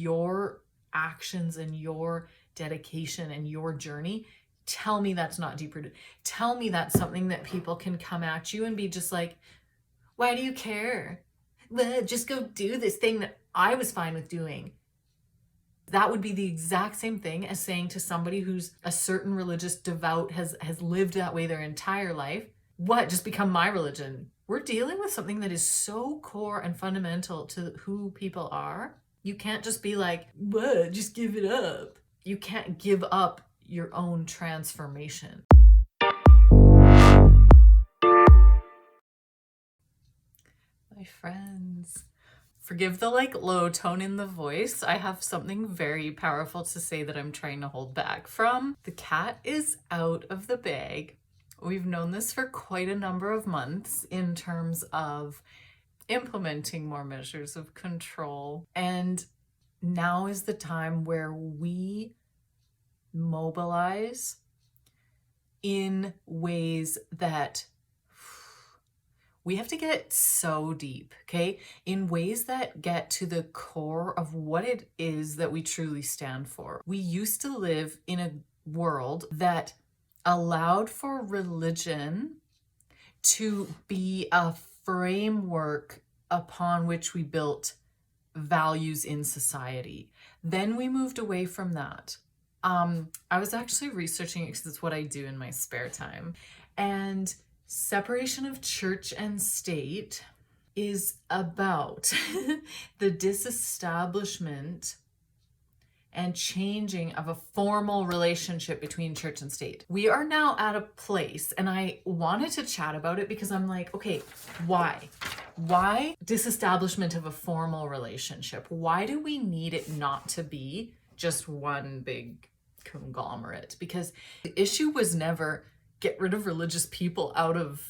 your actions and your dedication and your journey, tell me that's not deep rooted. Tell me that's something that people can come at you and be just like, why do you care? Well, just go do this thing that I was fine with doing. That would be the exact same thing as saying to somebody who's a certain religious devout, has lived that way their entire life, what, just become my religion? We're dealing with something that is so core and fundamental to who people are. You can't just be like, what, just give it up. You can't give up your own transformation. My friends, forgive the low tone in the voice. I have something very powerful to say that I'm trying to hold back from. The cat is out of the bag. We've known this for quite a number of months in terms of implementing more measures of control. And now is the time where we mobilize in ways that we have to get so deep, okay? In ways that get to the core of what it is that we truly stand for. We used to live in a world that allowed for religion to be a framework upon which we built values in society. Then we moved away from that. I was actually researching it because it's what I do in my spare time. And separation of church and state is about the disestablishment and changing of a formal relationship between church and state. We are now at a place, and I wanted to chat about it because I'm like, okay, why? Why disestablishment of a formal relationship? Why do we need it not to be just one big conglomerate? Because the issue was never get rid of religious people out of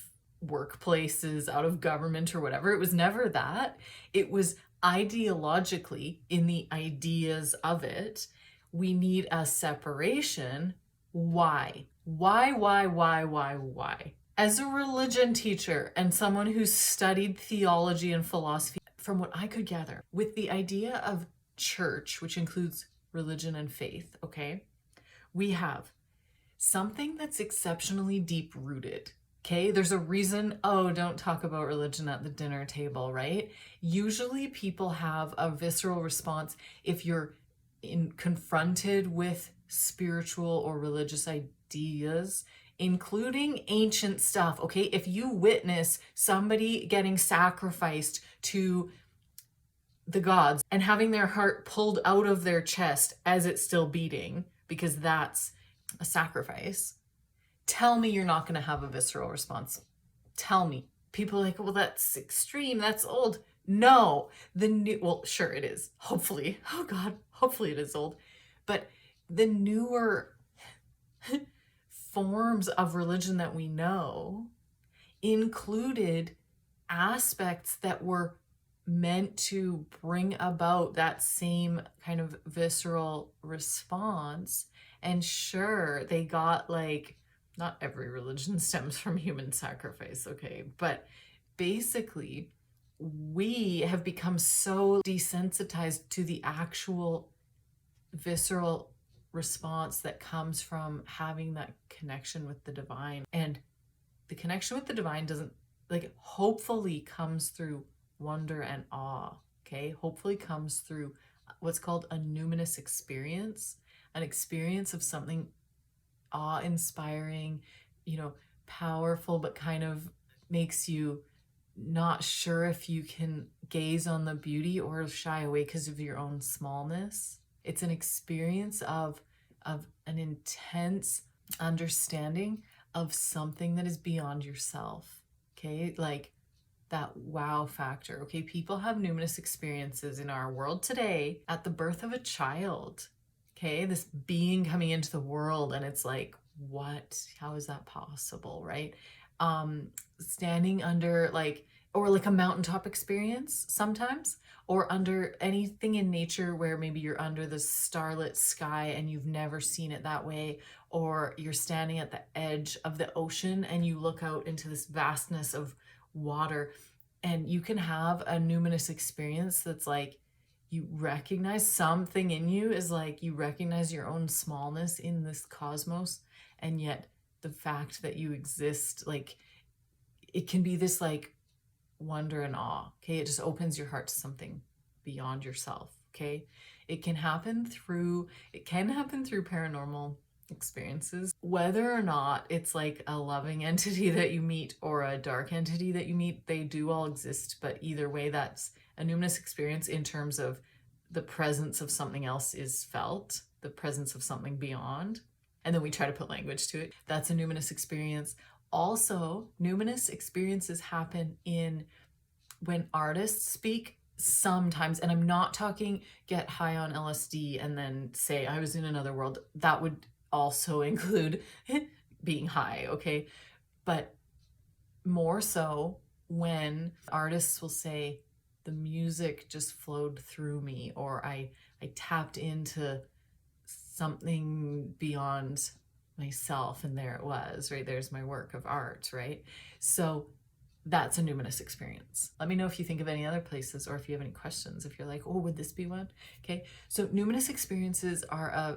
workplaces, out of government or whatever. It was never that. It was ideologically, in the ideas of it, we need a separation. Why? Why? As a religion teacher and someone who studied theology and philosophy, from what I could gather, with the idea of church, which includes religion and faith, okay, we have something that's exceptionally deep rooted. Okay, there's a reason, oh, don't talk about religion at the dinner table, right? Usually people have a visceral response if you're confronted with spiritual or religious ideas, including ancient stuff, okay? If you witness somebody getting sacrificed to the gods and having their heart pulled out of their chest as it's still beating, because that's a sacrifice, tell me you're not going to have a visceral response. Tell me. People are like, well, that's extreme. That's old. No, well, sure it is. Hopefully. Oh God, hopefully it is old. But the newer forms of religion that we know included aspects that were meant to bring about that same kind of visceral response. And sure, they got not every religion stems from human sacrifice, okay? But basically, we have become so desensitized to the actual visceral response that comes from having that connection with the divine. And the connection with the divine doesn't, hopefully comes through wonder and awe, okay? Hopefully comes through what's called a numinous experience, an experience of something awe-inspiring, powerful, but kind of makes you not sure if you can gaze on the beauty or shy away because of your own smallness. It's an experience of an intense understanding of something that is beyond yourself, okay? That wow factor, okay? People have numinous experiences in our world today at the birth of a child, okay? This being coming into the world, and it's like, what? How is that possible, right? Standing under or a mountaintop experience sometimes, or under anything in nature where maybe you're under the starlit sky and you've never seen it that way, or you're standing at the edge of the ocean and you look out into this vastness of water, and you can have a numinous experience that's you recognize something in you is like, you recognize your own smallness in this cosmos, and yet the fact that you exist, like, it can be this like wonder and awe. Okay, it just opens your heart to something beyond yourself. Okay, it can happen through paranormal experiences, whether or not it's like a loving entity that you meet or a dark entity that you meet. They do all exist, but either way, that's a numinous experience in terms of the presence of something else is felt, the presence of something beyond, and then we try to put language to it. That's a numinous experience. Also, numinous experiences happen in when artists speak sometimes, and I'm not talking get high on LSD and then say I was in another world. That would also include being high, okay? But more so when artists will say the music just flowed through me, or I tapped into something beyond myself, and there it was, right? There's my work of art, right? So that's a numinous experience. Let me know if you think of any other places, or if you have any questions, if you're like, oh, would this be one? Okay, so numinous experiences are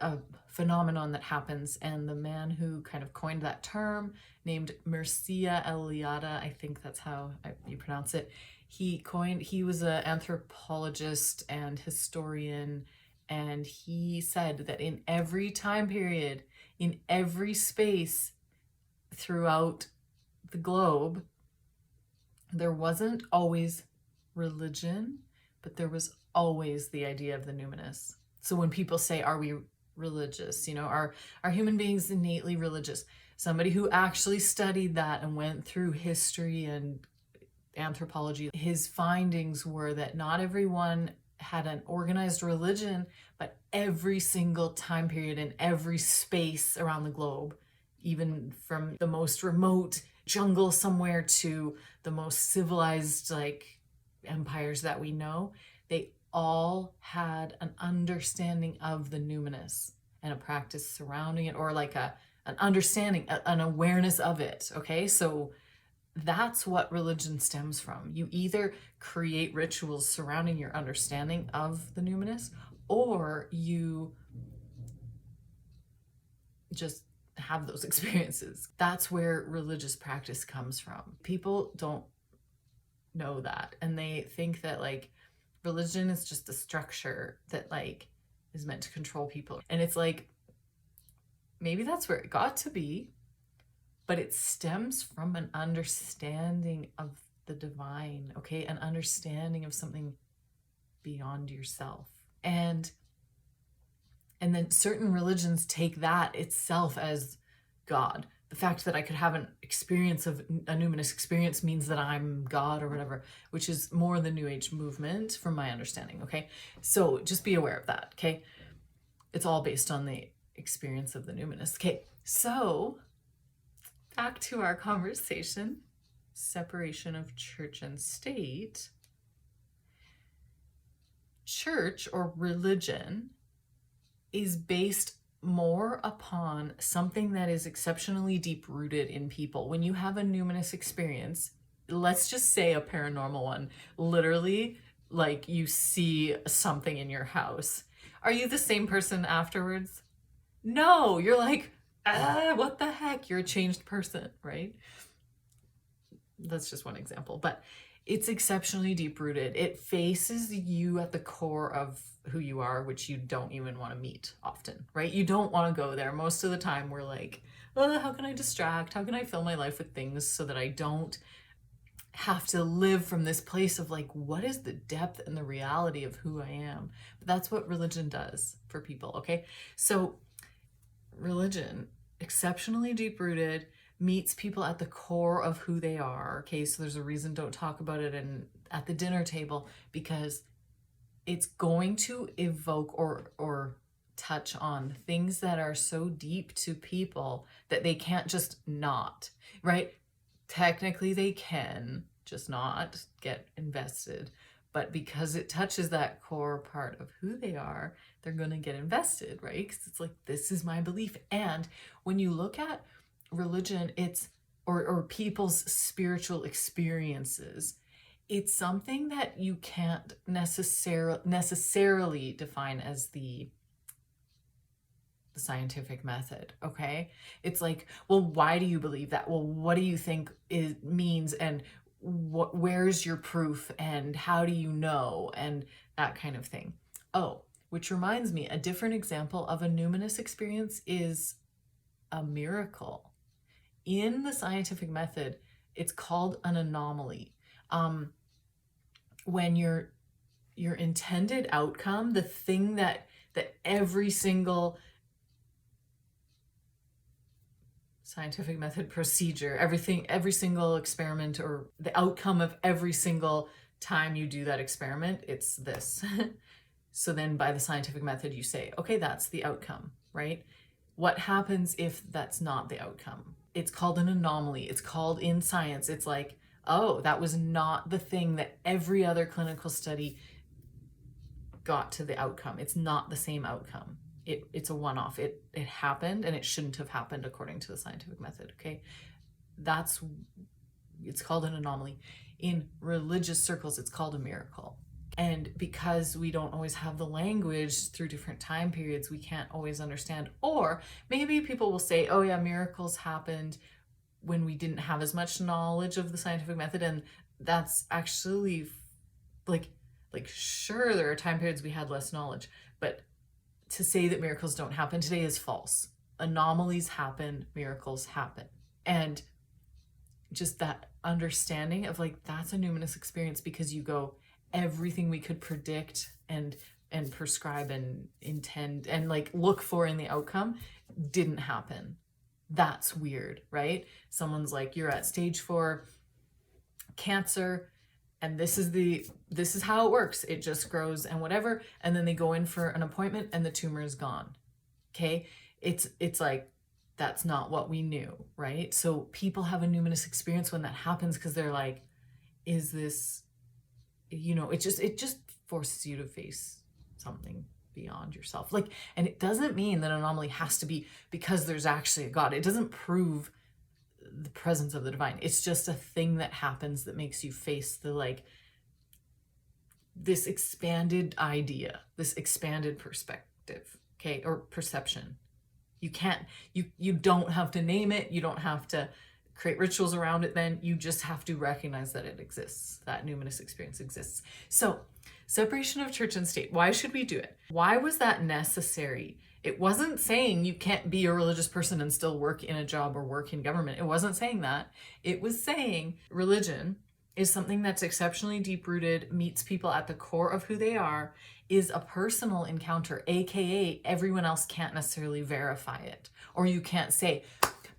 a phenomenon that happens, and the man who kind of coined that term, named Mircea Eliade, I think that's how you pronounce it, he was an anthropologist and historian, and he said that in every time period, in every space throughout the globe, there wasn't always religion, but there was always the idea of the numinous. So when people say, are we religious? You know, are human beings innately religious? Somebody who actually studied that and went through history and anthropology, his findings were that not everyone had an organized religion, but every single time period in every space around the globe, even from the most remote jungle somewhere to the most civilized like empires that we know, they all had an understanding of the numinous and a practice surrounding it, or like an understanding, an awareness of it. Okay, so that's what religion stems from. You either create rituals surrounding your understanding of the numinous, or you just have those experiences. That's where religious practice comes from. People don't know that, and they think that like religion is just a structure that like is meant to control people. And it's like, maybe that's where it got to be, but it stems from an understanding of the divine, okay? An understanding of something beyond yourself. And then certain religions take that itself as God. The fact that I could have an experience of a numinous experience means that I'm God or whatever, which is more the New Age movement from my understanding, okay? So just be aware of that, okay? It's all based on the experience of the numinous. Okay, so back to our conversation, separation of church and state. Church or religion is based more upon something that is exceptionally deep rooted in people. When you have a numinous experience, let's just say a paranormal one, literally like you see something in your house. Are you the same person afterwards? No, you're like, what the heck? You're a changed person, right? That's just one example, but it's exceptionally deep rooted. It faces you at the core of who you are, which you don't even want to meet often, right? You don't want to go there. Most of the time we're like, oh, how can I distract? How can I fill my life with things so that I don't have to live from this place of like, what is the depth and the reality of who I am? But that's what religion does for people, okay? So religion, exceptionally deep rooted, meets people at the core of who they are. Okay, so there's a reason don't talk about it at the dinner table, because it's going to evoke or touch on things that are so deep to people that they can't just not, right? Technically they can just not get invested, but because it touches that core part of who they are, they're going to get invested, right? Because it's like, this is my belief. And when you look at religion, it's or people's spiritual experiences, it's something that you can't necessarily define as the scientific method, okay? It's like, well, why do you believe that? Well, what do you think it means, and where's your proof, and how do you know, and that kind of thing. Oh, which reminds me, a different example of a numinous experience is a miracle. In the scientific method, it's called an anomaly. When your intended outcome, the thing that every single scientific method procedure, every single experiment, or the outcome of every single time you do that experiment, it's this. So then by the scientific method, you say, okay, that's the outcome, right? What happens if that's not the outcome? It's called an anomaly. It's called, in science, it's like, oh, that was not the thing that every other clinical study got to the outcome. It's not the same outcome. It's a one-off. It happened, and it shouldn't have happened according to the scientific method, okay? It's called an anomaly. In religious circles, it's called a miracle. And because we don't always have the language through different time periods, we can't always understand. Or maybe people will say, oh yeah, miracles happened when we didn't have as much knowledge of the scientific method. And that's actually like sure, there are time periods we had less knowledge, but to say that miracles don't happen today is false. Anomalies happen, miracles happen. And just that understanding of like, that's a numinous experience, because you go, everything we could predict and prescribe and intend and like look for in the outcome didn't happen. That's weird, right? Someone's like, you're at stage 4 cancer, and this is how it works. It just grows and whatever. And then they go in for an appointment and the tumor is gone. Okay. It's like, that's not what we knew, right? So people have a numinous experience when that happens, because they're like, is this, it just forces you to face something beyond yourself. Like, and it doesn't mean that an anomaly has to be because there's actually a God. It doesn't prove the presence of the divine. It's just a thing that happens that makes you face the, like, this expanded idea, this expanded perspective, okay, or perception. You don't have to name it. You don't have to create rituals around it. Then you just have to recognize that it exists. That numinous experience exists. So separation of church and state. Why should we do it? Why was that necessary? It wasn't saying you can't be a religious person and still work in a job or work in government. It wasn't saying that. It was saying religion is something that's exceptionally deep-rooted, meets people at the core of who they are, is a personal encounter, aka everyone else can't necessarily verify it. Or you can't say,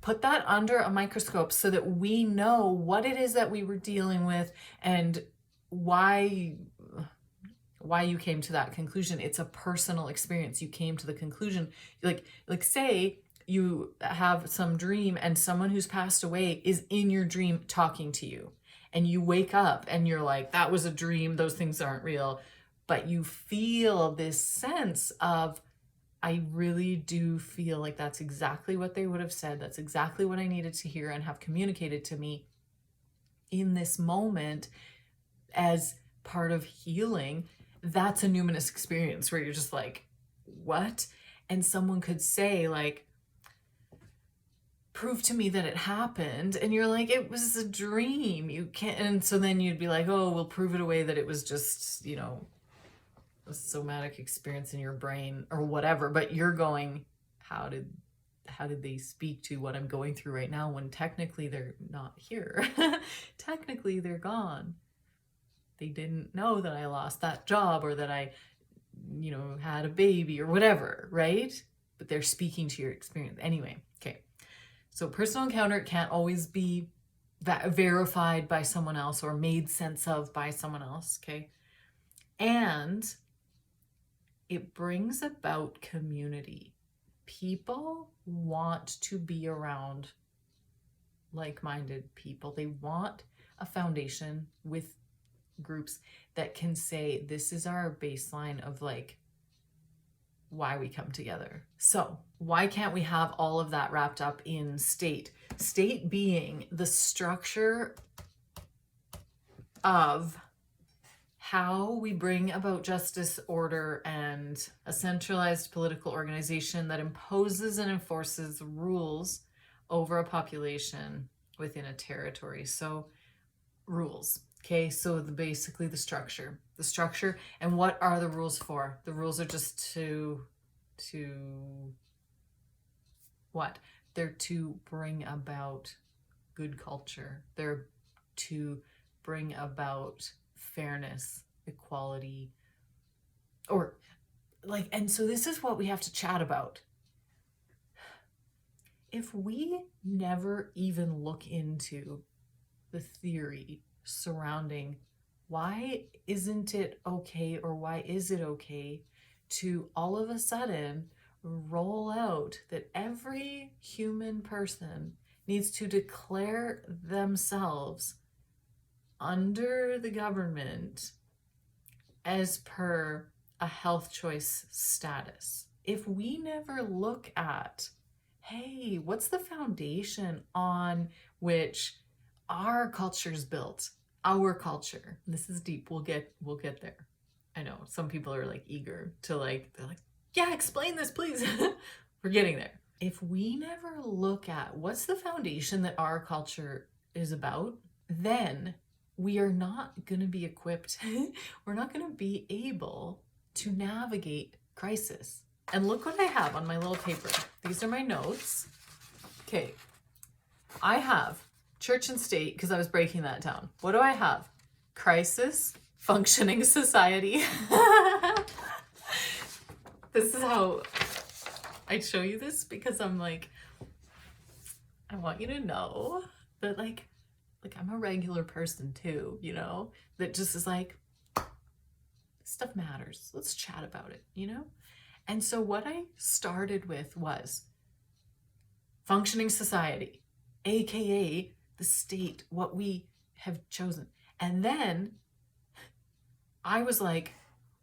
put that under a microscope so that we know what it is that we were dealing with and why you came to that conclusion. It's a personal experience. You came to the conclusion. Like say you have some dream and someone who's passed away is in your dream talking to you, and you wake up and you're like, that was a dream. Those things aren't real. But you feel this sense of, I really do feel like that's exactly what they would have said. That's exactly what I needed to hear and have communicated to me in this moment as part of healing. That's a numinous experience where you're just like, what? And someone could say, like, prove to me that it happened. And you're like, it was a dream. You can't. And so then you'd be like, oh, we'll prove it away that it was just, a somatic experience in your brain or whatever. But you're going, how did they speak to what I'm going through right now, when technically they're not here? Technically they're gone. They didn't know that I lost that job, or that I, had a baby or whatever, right? But they're speaking to your experience. Anyway, okay. So personal encounter can't always be verified by someone else or made sense of by someone else, okay? And it brings about community. People want to be around like-minded people. They want a foundation with groups that can say, this is our baseline of like why we come together. So why can't we have all of that wrapped up in state? State being the structure of how we bring about justice, order, and a centralized political organization that imposes and enforces rules over a population within a territory. So rules. Okay, so basically the structure, and what are the rules for? The rules are just to what? They're to bring about good culture. They're to bring about fairness, equality, or like, and so this is what we have to chat about. If we never even look into the theory surrounding why isn't it okay, or why is it okay to all of a sudden roll out that every human person needs to declare themselves under the government as per a health choice status. If we never look at, hey, what's the foundation on which our culture's built? Our culture. This is deep. We'll get there. I know some people are like eager to they're like, yeah, explain this, please. We're getting there. If we never look at what's the foundation that our culture is about, then we are not going to be equipped. We're not going to be able to navigate crisis. And look what I have on my little paper. These are my notes. Okay. I have church and state, because I was breaking that down. What do I have? Crisis, functioning society. This is how I show you this, because I'm like, I want you to know that like I'm a regular person too, you know, that just is like, stuff matters. Let's chat about it, you know? And so what I started with was functioning society, AKA the state, what we have chosen. And then I was like,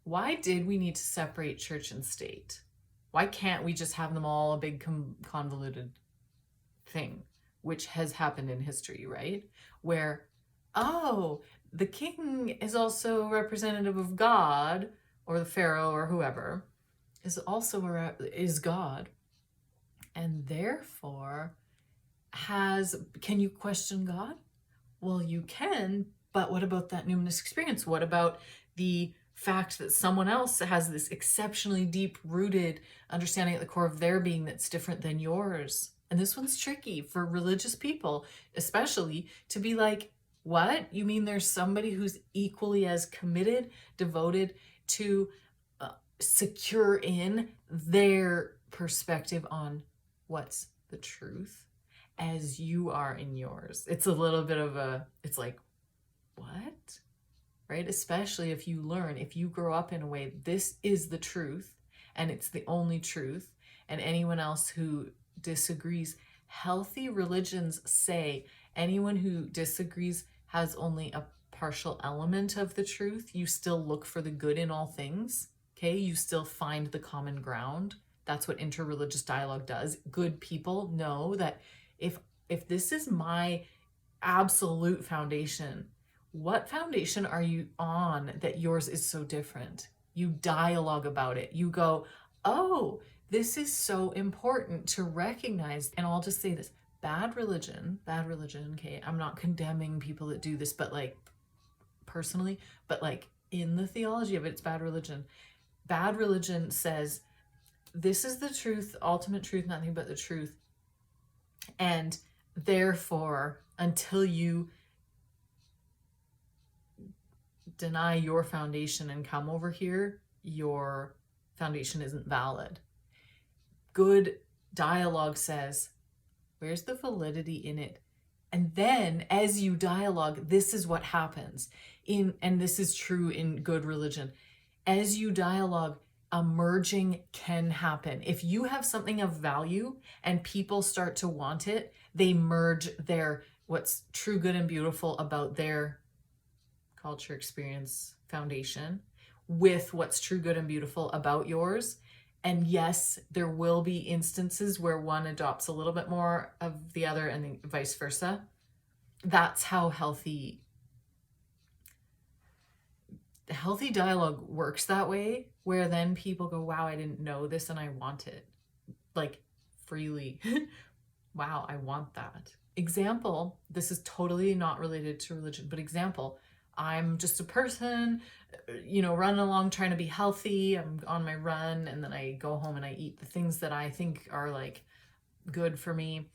why did we need to separate church and state? Why can't we just have them all a big convoluted thing, which has happened in history, right? Where, oh, the king is also representative of God, or the pharaoh or whoever is also is God, and therefore can you question God? Well, you can, but what about that numinous experience? What about the fact that someone else has this exceptionally deep-rooted understanding at the core of their being that's different than yours? And this one's tricky for religious people, especially, to be like, what? You mean there's somebody who's equally as committed, devoted to secure in their perspective on what's the truth as you are in yours? It's a little bit of it's like, what? Right? Especially if you grow up in a way, this is the truth and it's the only truth, and anyone else who disagrees, healthy religions say anyone who disagrees has only a partial element of the truth. You still look for the good in all things, okay? You still find the common ground. That's what interreligious dialogue does. Good people know that if this is my absolute foundation, what foundation are you on that yours is so different? You dialogue about it. You go, oh, this is so important to recognize. And I'll just say this, bad religion, okay? I'm not condemning people that do this, but like personally, but like in the theology of it, it's bad religion. Bad religion says, this is the truth, ultimate truth, nothing but the truth. And therefore, until you deny your foundation and come over here, your foundation isn't valid. Good dialogue says, where's the validity in it? And then as you dialogue, this is what happens and this is true in good religion. As you dialogue, a merging can happen. If you have something of value and people start to want it, they merge their what's true, good, and beautiful about their culture, experience, foundation with what's true, good, and beautiful about yours. And yes, there will be instances where one adopts a little bit more of the other and vice versa. That's how healthy healthy dialogue works that way, where then people go, wow, I didn't know this and I want it. Like freely. Wow, I want that. Example, this is totally not related to religion, but example, I'm just a person, running along trying to be healthy. I'm on my run and then I go home and I eat the things that I think are like good for me.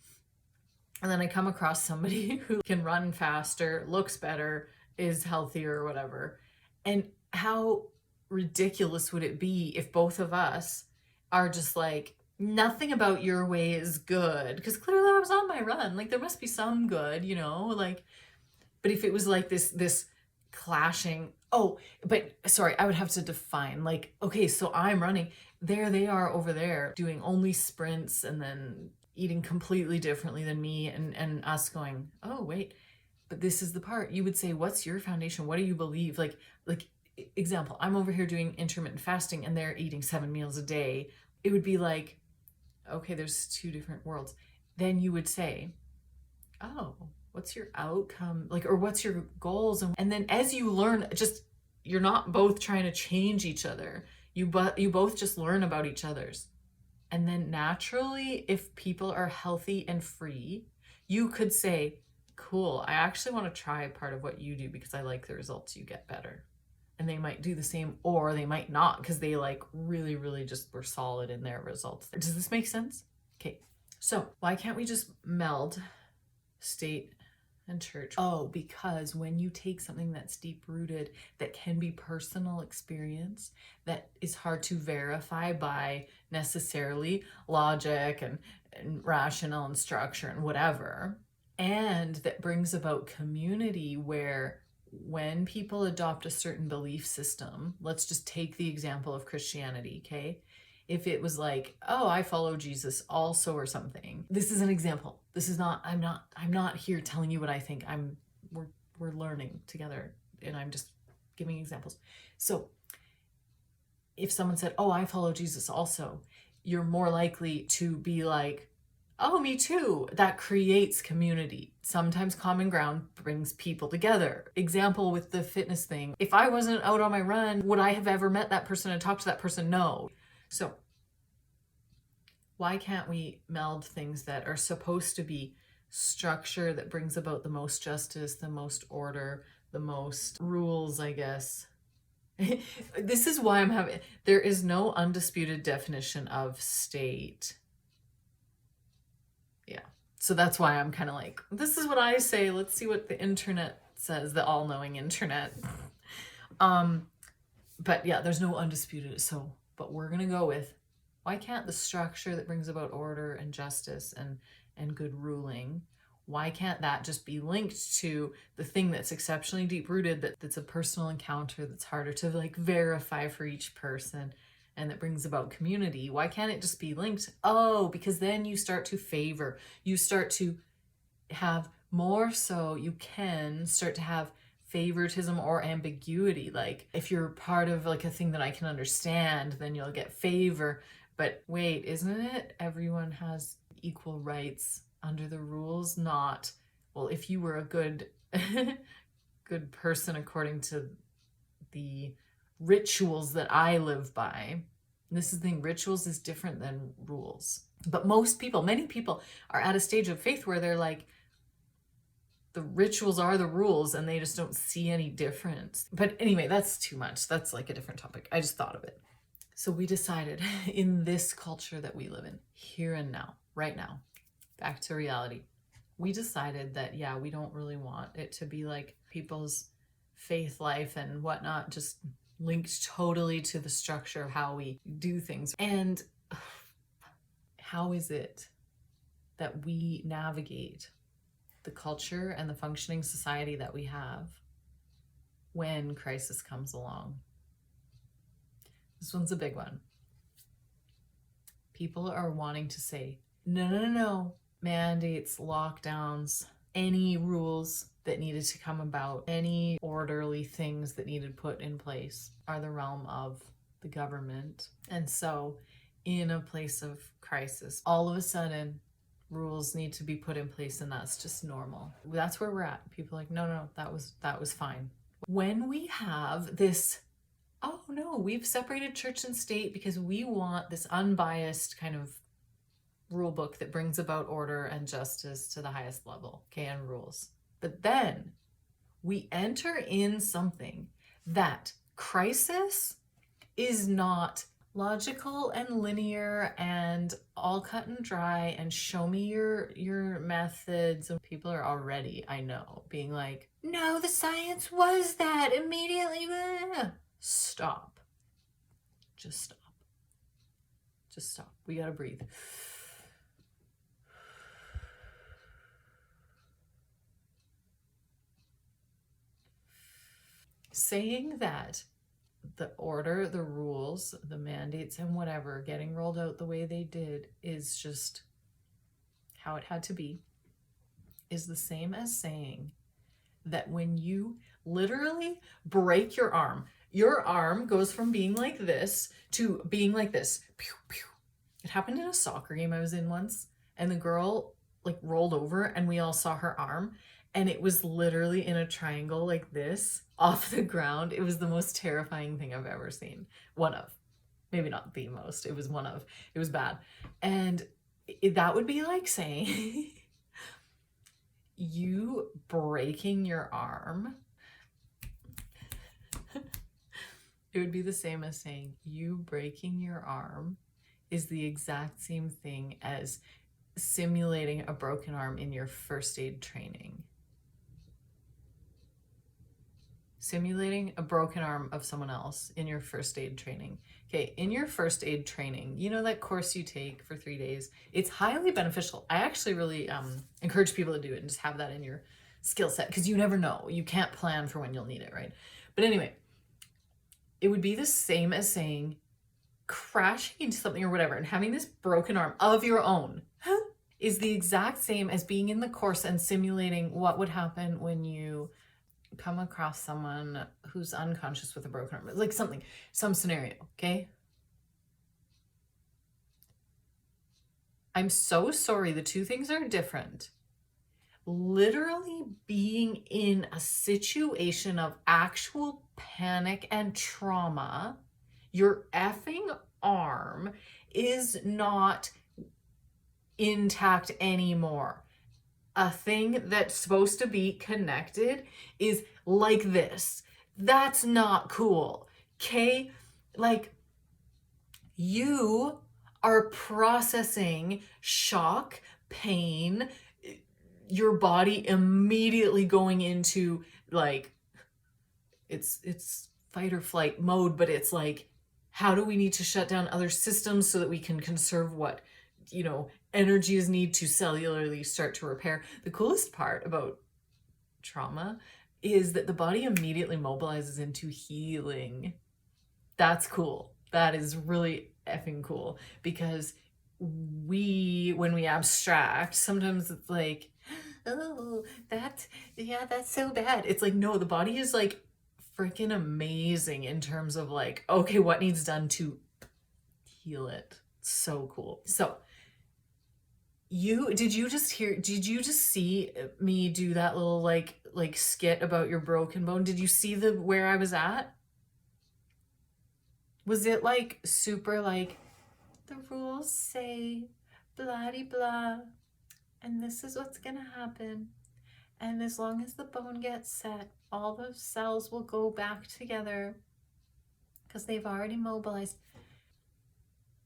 And then I come across somebody who can run faster, looks better, is healthier or whatever. And how ridiculous would it be if both of us are just like, nothing about your way is good? Because clearly I was on my run. Like there must be some good, like, but if it was like this clashing, oh, but sorry, I would have to define, like, okay, so I'm running, there they are over there doing only sprints and then eating completely differently than me, and us going, oh wait, but this is the part you would say, what's your foundation, what do you believe, like example, I'm over here doing intermittent fasting and they're eating 7 meals a day. It would be like, okay, there's two different worlds. Then you would say, oh, what's your outcome, like, or what's your goals? And then as you learn, just, you're not both trying to change each other, you both just learn about each other's. And then naturally, if people are healthy and free, you could say, cool, I actually want to try part of what you do because I like the results you get better. And they might do the same, or they might not, because they like really, really just were solid in their results. Does this make sense? Okay, so why can't we just meld state and church? Oh, because when you take something that's deep rooted, that can be personal experience, that is hard to verify by necessarily logic and rational and structure and whatever, and that brings about community, where when people adopt a certain belief system, let's just take the example of Christianity, okay? If it was like, oh, I follow Jesus also or something. This is an example. This is not, I'm not here telling you what I think. We're learning together and I'm just giving examples. So if someone said, oh, I follow Jesus also, you're more likely to be like, oh, me too. That creates community. Sometimes common ground brings people together. Example with the fitness thing. If I wasn't out on my run, would I have ever met that person and talked to that person? No. So why can't we meld things that are supposed to be structure that brings about the most justice, the most order, the most rules, I guess. This is why there is no undisputed definition of state. Yeah. So that's why I'm kind of like, this is what I say. Let's see what the internet says, the all-knowing internet. But yeah, there's no undisputed. So, but we're going to go with, why can't the structure that brings about order and justice and good ruling, why can't that just be linked to the thing that's exceptionally deep rooted, that's a personal encounter, that's harder to like verify for each person, and that brings about community? Why can't it just be linked? Oh, because then you start to favor, you start to have more, so you can start to have favoritism or ambiguity. Like if you're part of like a thing that I can understand, then you'll get favor. But wait, isn't it everyone has equal rights under the rules? Not, well, if you were a good good person according to the rituals that I live by. This is the thing, rituals is different than rules. But many people are at a stage of faith where they're like, the rituals are the rules and they just don't see any difference. But anyway, that's too much. That's like a different topic. I just thought of it. So we decided in this culture that we live in, here and now, right now, back to reality, we decided that, yeah, we don't really want it to be like people's faith life and whatnot, just linked totally to the structure of how we do things. And how is it that we navigate the culture and the functioning society that we have when crisis comes along? This one's a big one. People are wanting to say, no, mandates, lockdowns, any rules that needed to come about, any orderly things that needed put in place are the realm of the government. And so in a place of crisis, all of a sudden rules need to be put in place, and that's just normal. That's where we're at. People are like, no, that was fine. When we have this, oh no, we've separated church and state because we want this unbiased kind of rule book that brings about order and justice to the highest level, okay, and rules. But then we enter in something that crisis is not logical and linear and all cut and dry and show me your methods. And people are already, I know, being like, no, the science was that immediately. Stop. Just stop. Just stop. We gotta breathe. Saying that the order, the rules, the mandates, and whatever getting rolled out the way they did is just how it had to be, is the same as saying that when you literally break your arm goes from being like this to being like this. Pew, pew. It happened in a soccer game I was in once, and the girl like rolled over and we all saw her arm, and it was literally in a triangle like this off the ground. It was the most terrifying thing I've ever seen. One of, maybe not the most, it was one of. It was bad. And that would be like saying you breaking your arm. It would be the same as saying you breaking your arm is the exact same thing as simulating a broken arm in your first aid training. Simulating a broken arm of someone else in your first aid training. Okay, in your first aid training, you know that course you take for 3 days? It's highly beneficial. I actually really encourage people to do it and just have that in your skill set, because you never know. You can't plan for when you'll need it, right? But anyway, it would be the same as saying crashing into something or whatever and having this broken arm of your own is the exact same as being in the course and simulating what would happen when you come across someone who's unconscious with a broken arm, like some scenario, okay? I'm so sorry, the two things are different. Literally being in a situation of actual panic and trauma, your effing arm is not intact anymore. A thing that's supposed to be connected is like this. That's not cool. Okay? Like, you are processing shock, pain, your body immediately going into like it's fight or flight mode, but it's like, how do we need to shut down other systems so that we can conserve what, energy is needed to cellularly start to repair. The coolest part about trauma is that the body immediately mobilizes into healing. That's cool. That is really effing cool, because when we abstract, sometimes it's like, oh, that's so bad. It's like, no, the body is like freaking amazing in terms of like, okay, what needs done to heal it. So cool. So did you just see me do that little like skit about your broken bone? Did you see where I was at? Was it like super like, the rules say blah de blah, and this is what's gonna happen, and as long as the bone gets set, all those cells will go back together because they've already mobilized?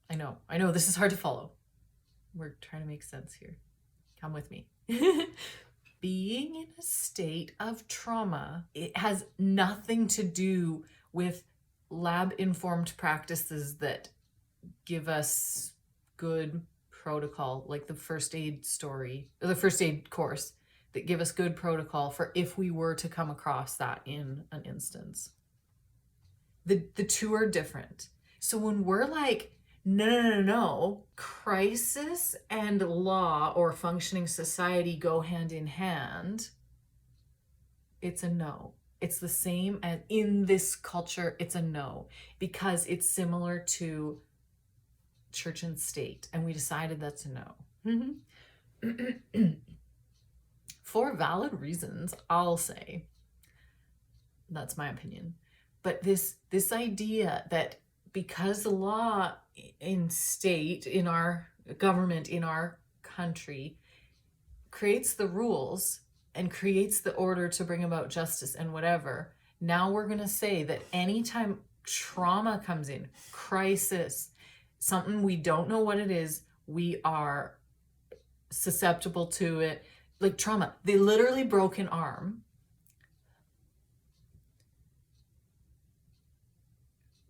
I know this is hard to follow. We're trying to make sense here. Come with me. Being in a state of trauma, it has nothing to do with lab-informed practices that give us good protocol, like the first aid story, or the first aid course, that give us good protocol for if we were to come across that in an instance. The two are different. So when we're like, no, crisis and law or functioning society go hand in hand, it's a no. It's the same as in this culture, it's a no, because it's similar to church and state, and we decided that's a no. For valid reasons, I'll say. That's my opinion. But this idea that because the law in state, in our government, in our country, creates the rules and creates the order to bring about justice and whatever, now we're going to say that anytime trauma comes in, crisis, something we don't know what it is, we are susceptible to it. Like trauma, they literally broke an arm.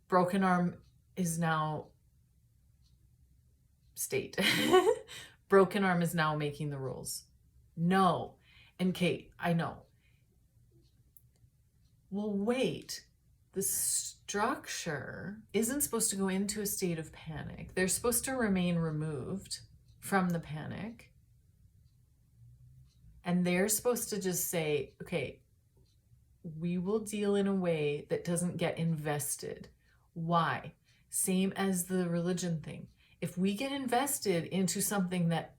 Broken arm is now state. Broken arm is now making the rules. No. And Kate, I know. Well, wait. The structure isn't supposed to go into a state of panic. They're supposed to remain removed from the panic. And they're supposed to just say, okay, we will deal in a way that doesn't get invested. Why? Same as the religion thing. If we get invested into something that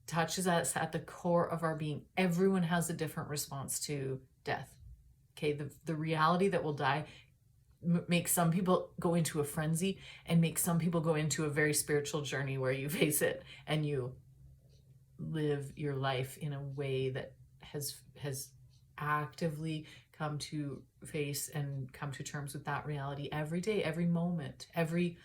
touches us at the core of our being, everyone has a different response to death. Okay, the reality that we'll die makes some people go into a frenzy and makes some people go into a very spiritual journey where you face it and you live your life in a way that has actively come to face and come to terms with that reality every day, every moment, every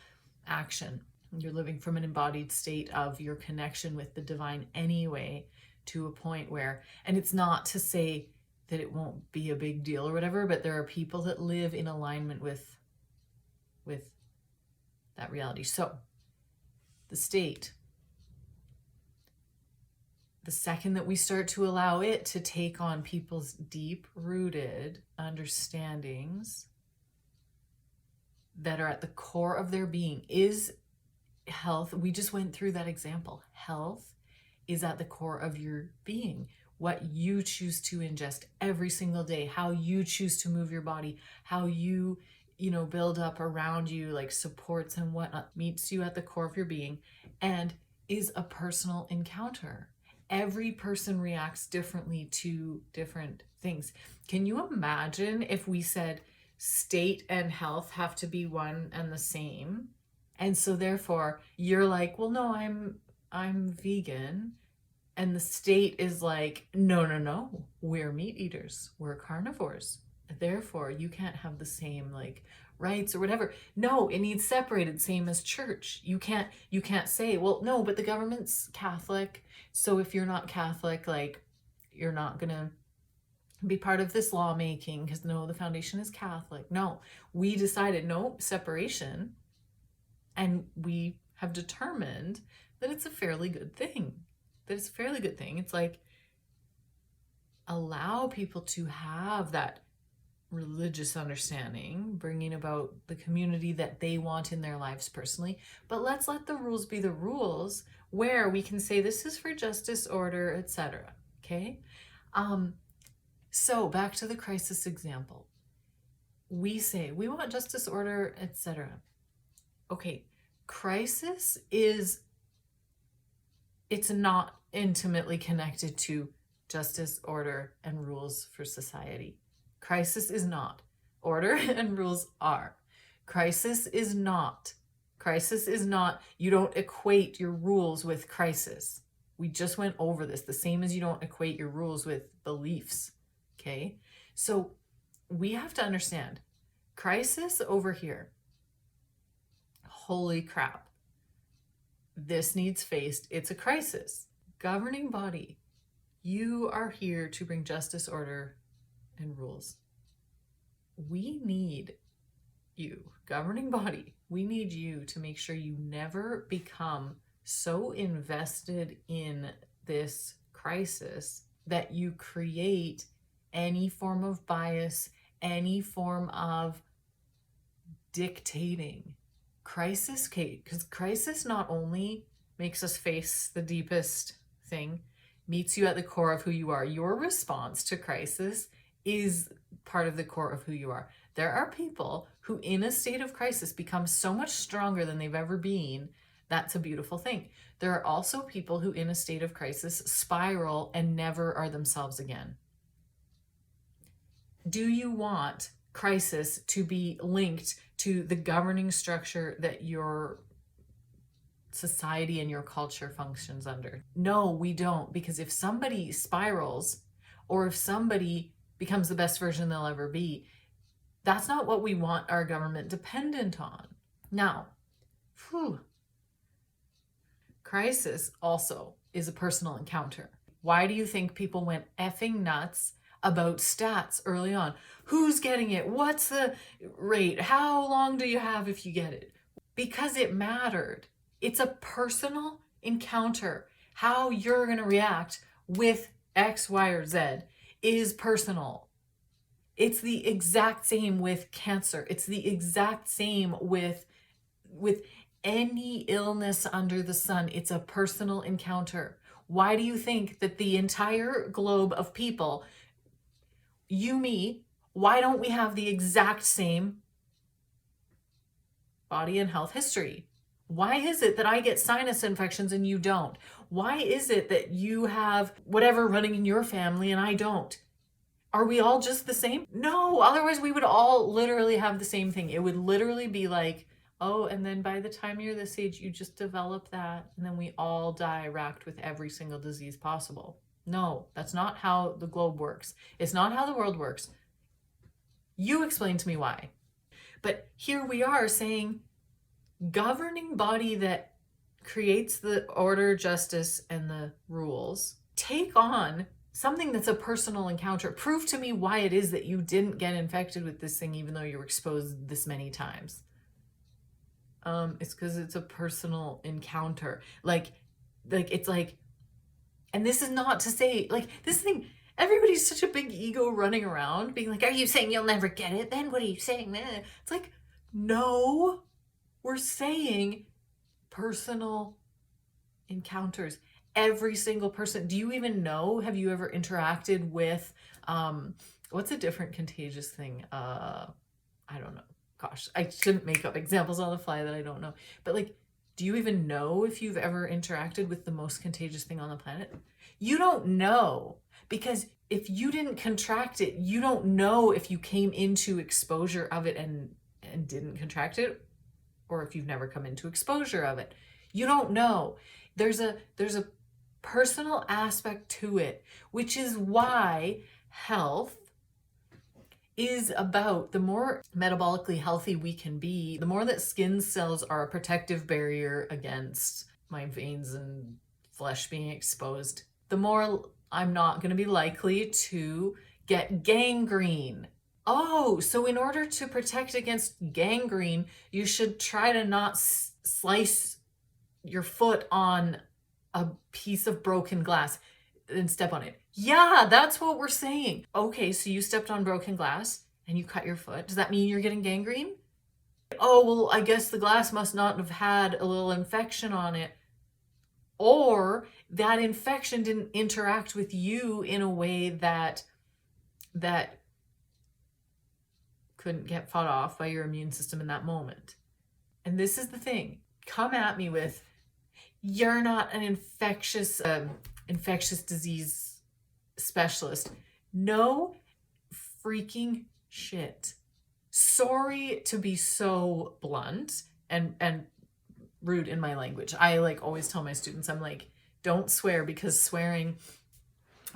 action. You're living from an embodied state of your connection with the divine anyway, to a point where, and it's not to say that it won't be a big deal or whatever, but there are people that live in alignment with that reality. So the state, the second that we start to allow it to take on people's deep-rooted understandings that are at the core of their being, is health. We just went through that example. Health is at the core of your being. What you choose to ingest every single day, how you choose to move your body, how you build up around you like supports and whatnot, meets you at the core of your being and is a personal encounter. Every person reacts differently to different things. Can you imagine if we said state and health have to be one and the same? And so therefore you're like, well, no, I'm vegan. And the state is like, no, we're meat eaters, we're carnivores. Therefore, you can't have the same like rights or whatever. No, it needs separated, same as church. You can't say, well, no, but the government's Catholic. So if you're not Catholic, like you're not gonna be part of this lawmaking because no, the foundation is Catholic. No, we decided no separation. And we have determined that it's a fairly good thing. It's like, allow people to have that religious understanding, bringing about the community that they want in their lives personally. But let's let the rules be the rules, where we can say this is for justice, order, etc. Okay? So back to the crisis example. We say we want justice, order, etc. Okay, crisis it's not intimately connected to justice, order, and rules for society. Crisis is not. Order and rules are. Crisis is not. You don't equate your rules with crisis. We just went over this. The same as you don't equate your rules with beliefs. Okay? So we have to understand, crisis over here, holy crap, this needs faced. It's a crisis. Governing body, you are here to bring justice, order, and rules. We need you, governing body, we need you to make sure you never become so invested in this crisis that you create any form of bias, any form of dictating. Crisis, Kate, because crisis not only makes us face the deepest thing, meets you at the core of who you are. Your response to crisis is part of the core of who you are. There are people who in a state of crisis become so much stronger than they've ever been. That's a beautiful thing. There are also people who in a state of crisis spiral and never are themselves again. Do you want crisis to be linked to the governing structure that your society and your culture functions under? No, we don't, because if somebody spirals or if somebody becomes the best version they'll ever be, that's not what we want our government dependent on. Now, crisis also is a personal encounter. Why do you think people went effing nuts about stats early on? Who's getting it? What's the rate? How long do you have if you get it? Because it mattered. It's a personal encounter. How you're going to react with X, Y, or Z is personal. It's the exact same with cancer. It's the exact same with any illness under the sun. It's a personal encounter. Why do you think that the entire globe of people, you, me, why don't we have the exact same body and health history? Why is it that I get sinus infections and you don't? Why is it that you have whatever running in your family and I don't? Are we all just the same? No, otherwise we would all literally have the same thing. It would literally be like, oh, and then by the time you're this age, you just develop that, and then we all die racked with every single disease possible. No, that's not how the globe works. It's not how the world works. You explain to me why. But here we are saying, governing body that creates the order, justice, and the rules, take on something that's a personal encounter. Prove to me why it is that you didn't get infected with this thing even though you were exposed this many times. It's because it's a personal encounter. Like it's like, and this is not to say, like, this thing, everybody's such a big ego running around being like, are you saying you'll never get it? Then what are you saying? It's like, no, we're saying personal encounters. Every single person. Do you even know? Have you ever interacted with, what's a different contagious thing? I don't know. Gosh, I shouldn't make up examples on the fly that I don't know. But like, do you even know if you've ever interacted with the most contagious thing on the planet? You don't know, because if you didn't contract it, you don't know if you came into exposure of it and didn't contract it, or if you've never come into exposure of it. You don't know. There's a personal aspect to it, which is why health is about, the more metabolically healthy we can be, the more that skin cells are a protective barrier against my veins and flesh being exposed, the more I'm not going to be likely to get gangrene. Oh, so in order to protect against gangrene, you should try to not slice your foot on a piece of broken glass and step on it. Yeah, that's what we're saying. Okay, so you stepped on broken glass and you cut your foot. Does that mean you're getting gangrene? Oh, well, I guess the glass must not have had a little infection on it. Or that infection didn't interact with you in a way that couldn't get fought off by your immune system in that moment. And this is the thing. Come at me with, you're not an infectious disease specialist. No freaking shit. Sorry to be so blunt and rude in my language. I like always tell my students, I'm like, don't swear, because swearing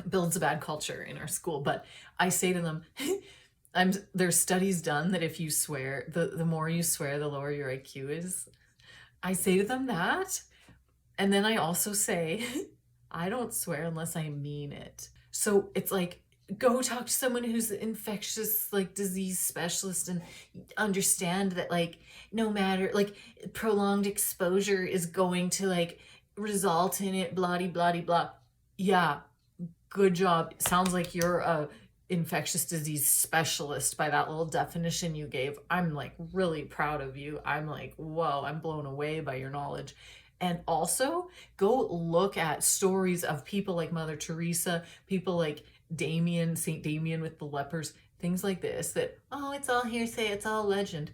builds a bad culture in our school. But I say to them, there's studies done that if you swear, the more you swear, the lower your IQ is. I say to them that. And then I also say, I don't swear unless I mean it. So it's like, go talk to someone who's an infectious like disease specialist and understand that like no matter like prolonged exposure is going to like result in it, blah blah blah. Yeah, good job. Sounds like you're a infectious disease specialist by that little definition you gave. I'm like really proud of you. I'm like, whoa, I'm blown away by your knowledge. And also go look at stories of people like Mother Teresa, people like Damien, Saint Damien with the lepers, things like this, that, oh, it's all hearsay, it's all legend.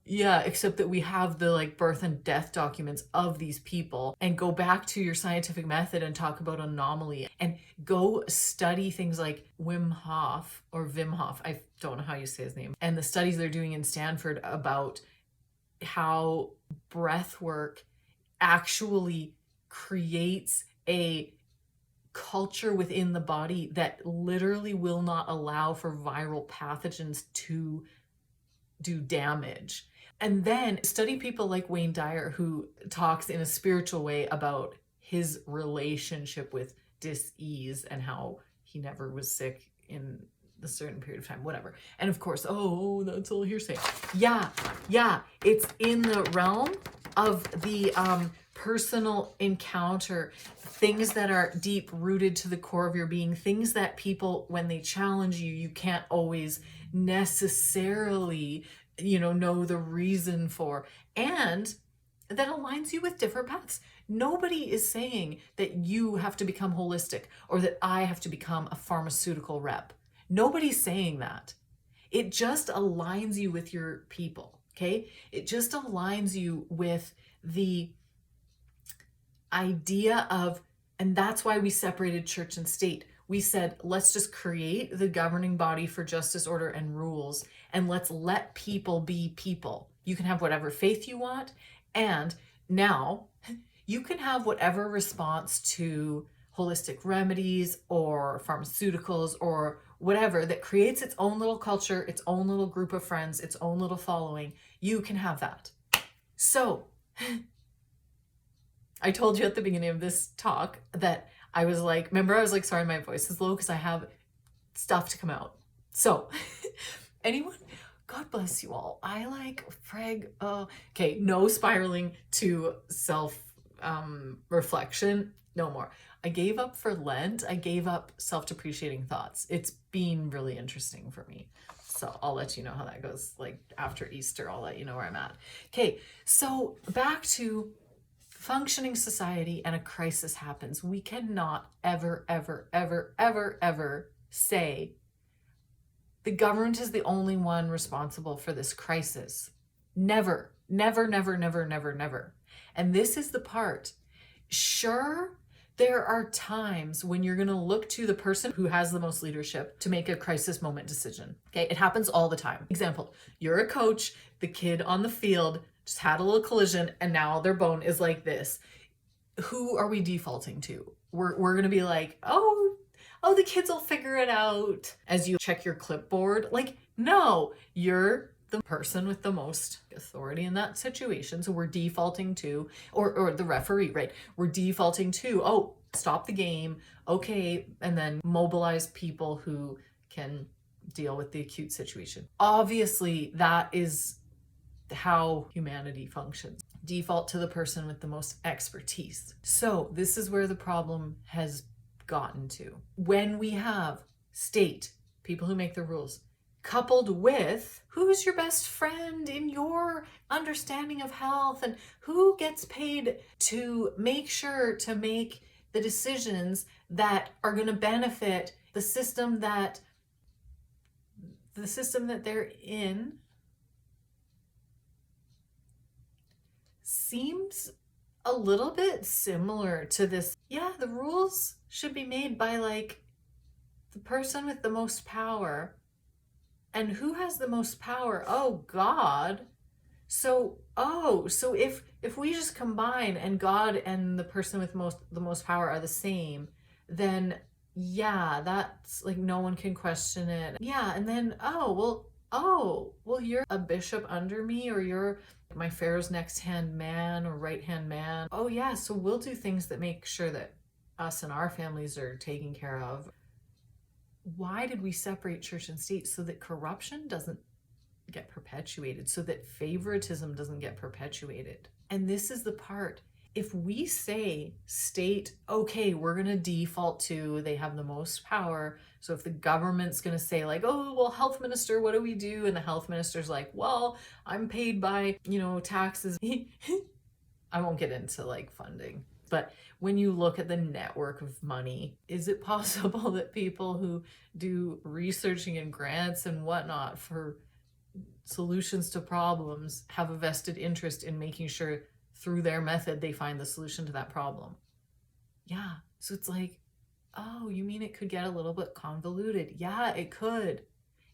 Yeah, except that we have the like birth and death documents of these people, and go back to your scientific method and talk about anomaly and go study things like Wim Hof or Wim Hof. I don't know how you say his name. And the studies they're doing in Stanford about how breath work actually creates a culture within the body that literally will not allow for viral pathogens to do damage. And then study people like Wayne Dyer, who talks in a spiritual way about his relationship with dis-ease and how he never was sick in a certain period of time, whatever. And of course, oh, that's all hearsay. Yeah, it's in the realm of the personal encounter, things that are deep rooted to the core of your being, things that people, when they challenge you, you can't always necessarily, know the reason for, and that aligns you with different paths. Nobody is saying that you have to become holistic or that I have to become a pharmaceutical rep. Nobody's saying that. It just aligns you with your people, okay? It just aligns you with the idea of, and that's why we separated church and state. We said, let's just create the governing body for justice, order, and rules, and let's let people be people. You can have whatever faith you want, and now you can have whatever response to holistic remedies or pharmaceuticals or whatever that creates its own little culture, its own little group of friends, its own little following. You can have that. So I told you at the beginning of this talk that I was like, sorry, my voice is low because I have stuff to come out. So anyone, God bless you all. I like Freg. Okay, no spiraling to self reflection. No more. I gave up for Lent. I gave up self-depreciating thoughts. It's been really interesting for me. So I'll let you know how that goes. Like after Easter, I'll let you know where I'm at. Okay, so back to functioning society and a crisis happens. We cannot ever, ever, ever, ever, ever say the government is the only one responsible for this crisis. Never, never, never, never, never, never. And this is the part. Sure, there are times when you're going to look to the person who has the most leadership to make a crisis moment decision. Okay, it happens all the time. Example, you're a coach, the kid on the field just had a little collision and now their bone is like this. Who are we defaulting to? We're going to be like, oh, the kids will figure it out as you check your clipboard. Like, no, you're the person with the most authority in that situation. So we're defaulting to, or the referee, right? We're defaulting to, oh, stop the game. Okay. And then mobilize people who can deal with the acute situation. Obviously, that is how humanity functions. Default to the person with the most expertise. So this is where the problem has gotten to. When we have state, people who make the rules, coupled with who's your best friend in your understanding of health and who gets paid to make sure to make the decisions that are going to benefit the system that they're in, seems a little bit similar to this. Yeah, the rules should be made by like the person with the most power. And who has the most power? Oh, God. So if we just combine and God and the person with the most power are the same, then yeah, that's like no one can question it. Yeah, and then well, you're a bishop under me, or you're my Pharaoh's next hand man or right hand man. Oh yeah, so we'll do things that make sure that us and our families are taken care of. Why did we separate church and state? So that corruption doesn't get perpetuated, so that favoritism doesn't get perpetuated. And this is the part. If we say state, okay, we're going to default to they have the most power. So if the government's going to say like, oh, well, health minister, what do we do? And the health minister's like, well, I'm paid by, taxes. I won't get into like funding. But when you look at the network of money, is it possible that people who do researching and grants and whatnot for solutions to problems have a vested interest in making sure through their method they find the solution to that problem. Yeah. So it's like, oh, you mean it could get a little bit convoluted? Yeah, it could.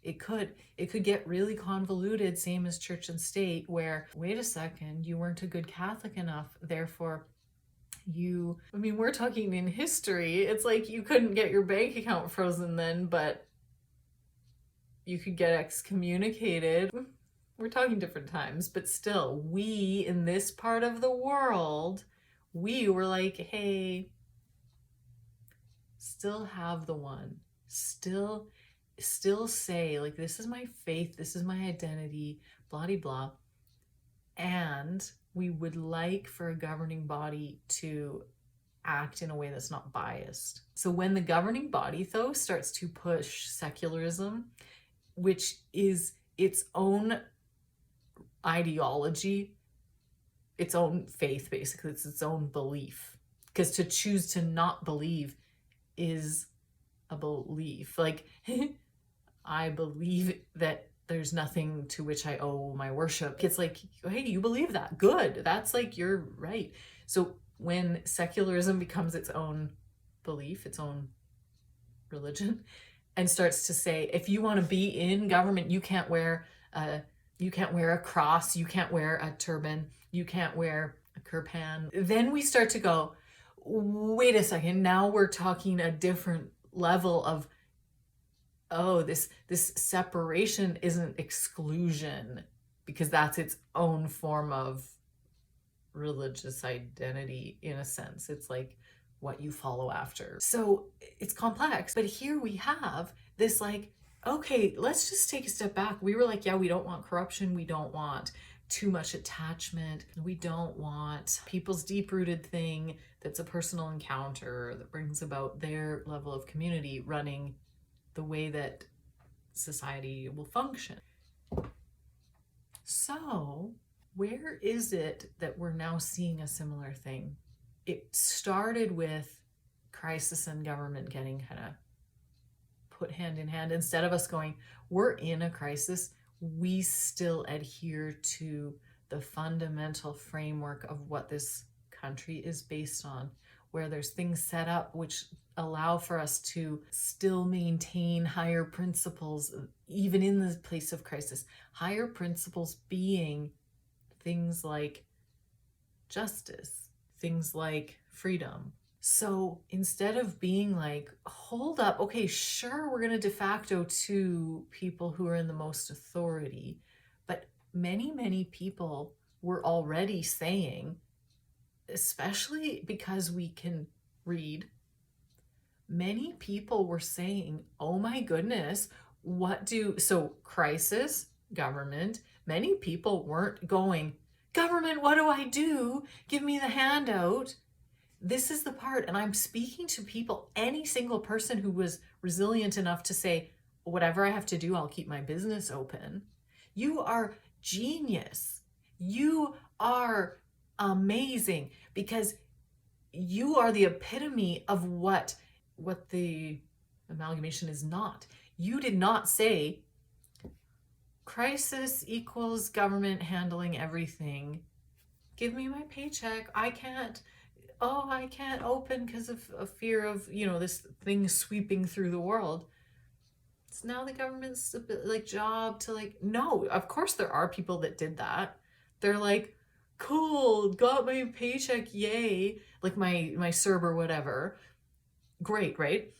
It could. It could get really convoluted, same as church and state, where, wait a second, you weren't a good Catholic enough, therefore I mean, we're talking in history. It's like you couldn't get your bank account frozen then, but you could get excommunicated. We're talking different times, but still, we in this part of the world, we were like, hey, still have the one, still say, like, this is my faith, this is my identity, blah de blah. And we would like for a governing body to act in a way that's not biased. So when the governing body, though, starts to push secularism, which is its own ideology, its own faith, basically, it's its own belief. Because to choose to not believe is a belief. Like, I believe that there's nothing to which I owe my worship. It's like, hey, you believe that? Good. That's like, you're right. So when secularism becomes its own belief, its own religion, and starts to say, if you want to be in government, you can't wear a cross, you can't wear a turban, you can't wear a kirpan. Then we start to go, wait a second, now we're talking a different level of, oh, this separation isn't exclusion, because that's its own form of religious identity in a sense. It's like what you follow after. So it's complex, but here we have this, like, okay, let's just take a step back. We were like, yeah, we don't want corruption, we don't want too much attachment, we don't want people's deep-rooted thing that's a personal encounter that brings about their level of community running the way that society will function. So where is it that we're now seeing a similar thing? It started with crisis and government getting kind of put hand in hand. Instead of us going, we're in a crisis, we still adhere to the fundamental framework of what this country is based on, where there's things set up which allow for us to still maintain higher principles, even in the place of crisis. Higher principles being things like justice, things like freedom. So instead of being like, hold up, okay, sure, we're going to de facto to people who are in the most authority, but many people were already saying, especially because we can read, many people were saying, oh my goodness, so crisis, government, many people weren't going, government, what do I do? Give me the handout. This is the part, and I'm speaking to people, any single person who was resilient enough to say, whatever I have to do, I'll keep my business open. You are genius. You are amazing, because you are the epitome of what the amalgamation is not. You did not say crisis equals government handling everything. Give me my paycheck. I can't open because of a fear of, this thing sweeping through the world. It's now the government's like job to, like, no, of course there are people that did that. They're like, cool, got my paycheck, yay, like my CERB or whatever. Great, right?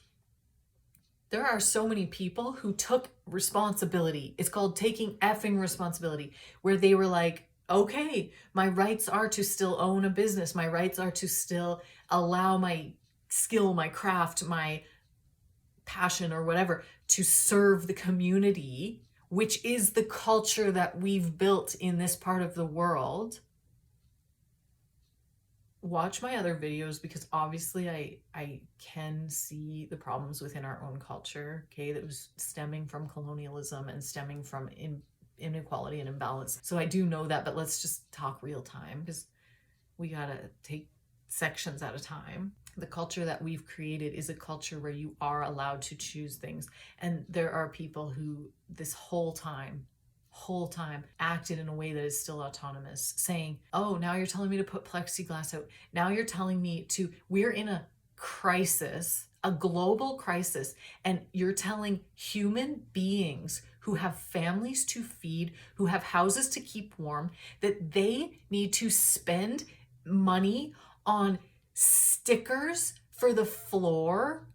There are so many people who took responsibility. It's called taking effing responsibility, where they were like, okay, my rights are to still own a business. My rights are to still allow my skill, my craft, my passion or whatever to serve the community, which is the culture that we've built in this part of the world. Watch my other videos, because obviously I can see the problems within our own culture, okay, that was stemming from colonialism and stemming from inequality and imbalance. So I do know that, but let's just talk real time, because we gotta take sections at a time. The culture that we've created is a culture where you are allowed to choose things. And there are people who this whole time whole time acted in a way that is still autonomous, saying, oh, now you're telling me to put plexiglass out. Now you're telling me we're in a crisis, a global crisis, and you're telling human beings who have families to feed, who have houses to keep warm, that they need to spend money on stickers for the floor,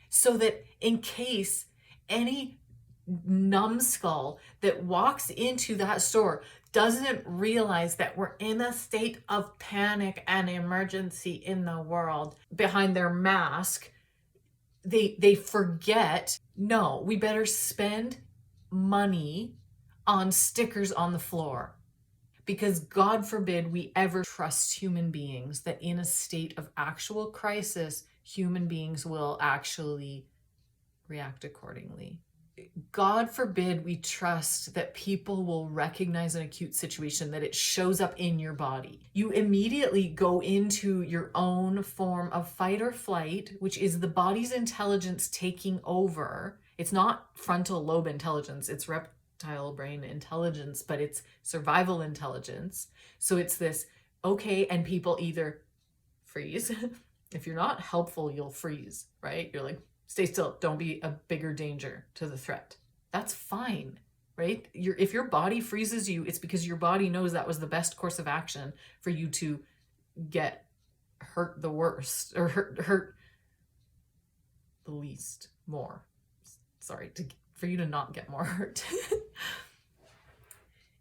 so that in case any numbskull that walks into that store doesn't realize that we're in a state of panic and emergency in the world behind their mask, they forget, no, we better spend money on stickers on the floor. Because God forbid we ever trust human beings, that in a state of actual crisis, human beings will actually react accordingly. God forbid we trust that people will recognize an acute situation, that it shows up in your body. You immediately go into your own form of fight or flight, which is the body's intelligence taking over. It's not frontal lobe intelligence, it's reptile brain intelligence, but it's survival intelligence. So it's this, okay, and people either freeze. If you're not helpful, you'll freeze, right? You're like, stay still, don't be a bigger danger to the threat. That's fine, right? If your body freezes you, it's because your body knows that was the best course of action for you to get hurt the worst, or hurt the least more. Sorry, for you to not get more hurt.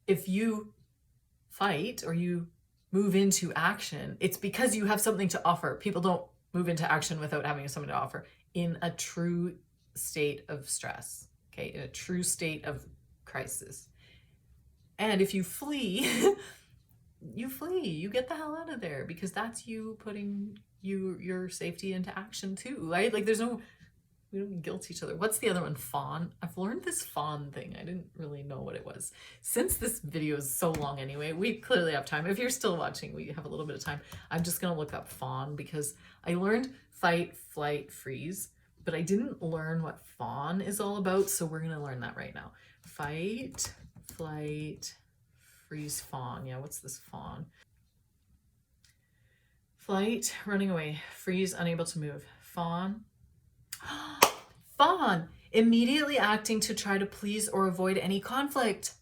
If you fight or you move into action, it's because you have something to offer. People don't move into action without having something to offer in a true state of stress, okay, in a true state of crisis. And if you flee, you get the hell out of there, because that's you putting your safety into action too, right? Like we don't guilt each other. What's the other one? Fawn. I've learned this fawn thing. I didn't really know what it was. Since this video is so long anyway, we clearly have time. If you're still watching, we have a little bit of time. I'm just going to look up fawn, because I learned fight, flight, freeze, but I didn't learn what fawn is all about. So we're going to learn that right now. Fight, flight, freeze, fawn. Yeah, what's this fawn? Flight, running away. Freeze, unable to move. Fawn. Fawn, immediately acting to try to please or avoid any conflict.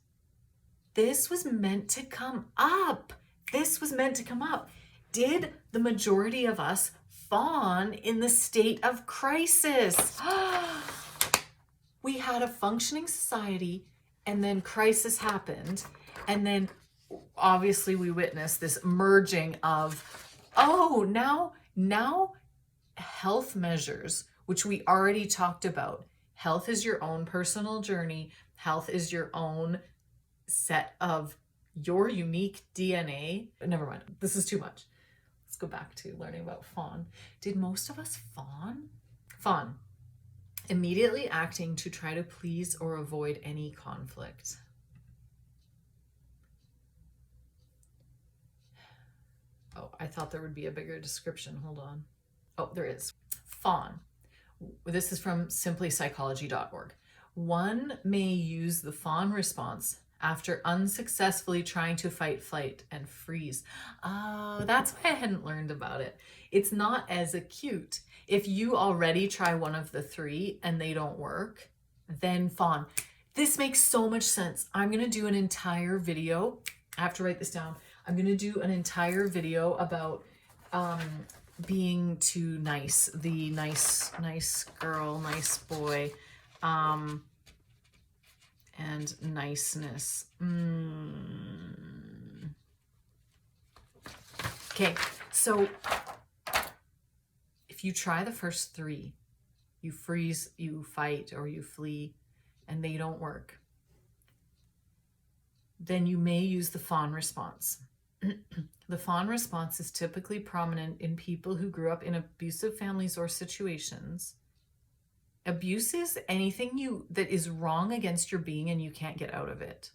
This was meant to come up. Did the majority of us fawn in the state of crisis? We had a functioning society, and then crisis happened, and then obviously we witnessed this merging of, oh, now health measures, which we already talked about. Health is your own personal journey. Health is your own set of your unique DNA. Never mind, this is too much. Let's go back to learning about fawn. Did most of us fawn? Fawn, immediately acting to try to please or avoid any conflict. Oh, I thought there would be a bigger description. Hold on. Oh, there is. Fawn. This is from simplypsychology.org. One may use the fawn response after unsuccessfully trying to fight, flight, and freeze. Oh, that's why I hadn't learned about it. It's not as acute. If you already try one of the three and they don't work, then fawn. This makes so much sense. I'm going to do an entire video. I have to write this down. I'm going to do an entire video about being too nice, the nice girl, nice boy, and niceness. Okay, so if you try the first three, you freeze, you fight, or you flee, and they don't work, then you may use the fawn response. The fawn response is typically prominent in people who grew up in abusive families or situations. Abuse is anything that is wrong against your being and you can't get out of it.